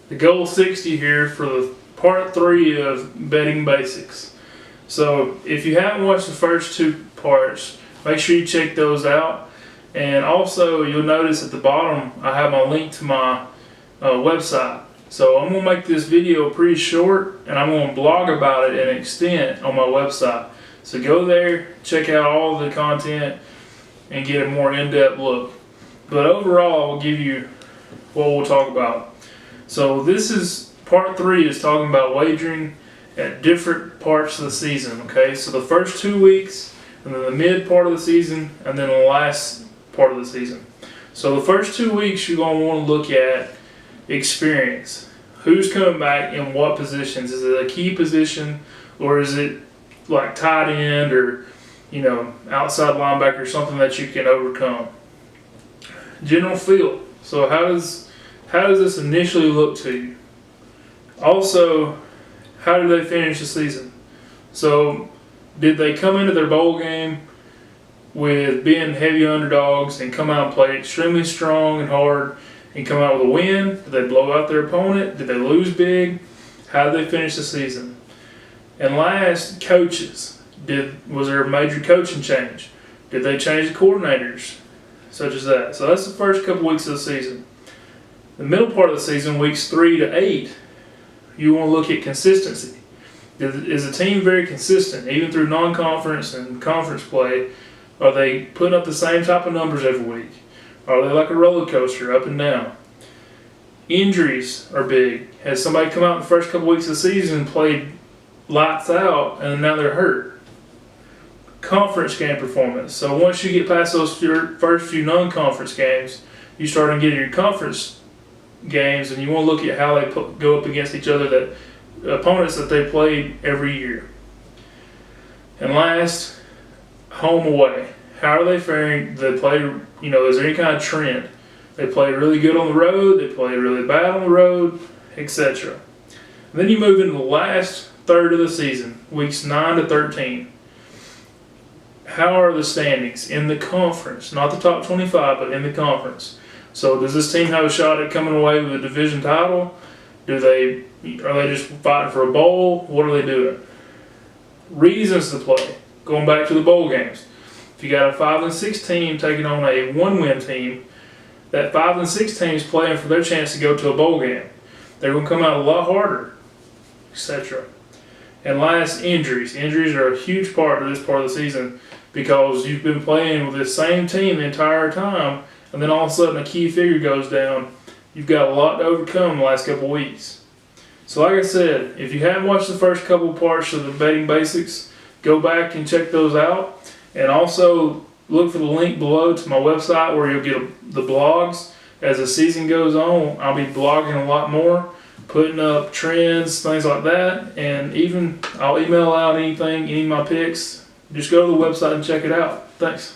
the goal 60 here for the part 3 of betting basics. So if you haven't watched the first 2 parts, make sure you check those out. And also you'll notice at the bottom I have my link to my website. So I'm going to make this video pretty short, and I'm going to blog about it in extent on my website. So go there, check out all the content, and get a more in-depth look. But overall, I'll give you what we'll talk about. So this is part 3 is talking about wagering at different parts of the season. Okay, so the first 2 weeks, and then the mid part of the season, and then the last part of the season. So the first 2 weeks you're going to want to look at experience. Who's coming back in what positions? Is it a key position, or is it like tight end or outside linebacker or something that you can overcome? General feel. So how does this initially look to you? Also, how did they finish the season? So did they come into their bowl game with being heavy underdogs and come out and play extremely strong and hard and come out with a win? Did they blow out their opponent? Did they lose big? How did they finish the season? And last, coaches. Was there a major coaching change? Did they change the coordinators? Such as that. So that's the first couple weeks of the season. The middle part of the season, weeks 3 to 8, you want to look at consistency. Is the team very consistent, even through non-conference and conference play? Are they putting up the same type of numbers every week? Are they like a roller coaster, up and down? Injuries are big. Has somebody come out in the first couple weeks of the season and played lights out and now they're hurt? Conference game performance. So once you get past those first few non-conference games, you start to get your conference games, and you want to look at how they go up against each other, that opponents that they played every year. And last, home away. How are they faring? They play, is there any kind of trend? They play really good on the road, they play really bad on the road, etc. Then you move into the last third of the season, weeks 9 to 13. How are the standings in the conference? Not the top 25, but in the conference. So does this team have a shot at coming away with a division title? Are they just fighting for a bowl? What are they doing? Reasons to play. Going back to the bowl games. If you got a 5-6 team taking on a 1-win team, that 5-6 team is playing for their chance to go to a bowl game. They're going to come out a lot harder, etc. And last, injuries. Injuries are a huge part of this part of the season, because you've been playing with the same team the entire time, and then all of a sudden a key figure goes down. You've got a lot to overcome the last couple weeks. So like I said, if you haven't watched the first couple parts of the betting basics, go back and check those out. And also look for the link below to my website where you'll get the blogs. As the season goes on, I'll be blogging a lot more, putting up trends, things like that. And even I'll email out anything, any of my picks. Just go to the website and check it out. Thanks.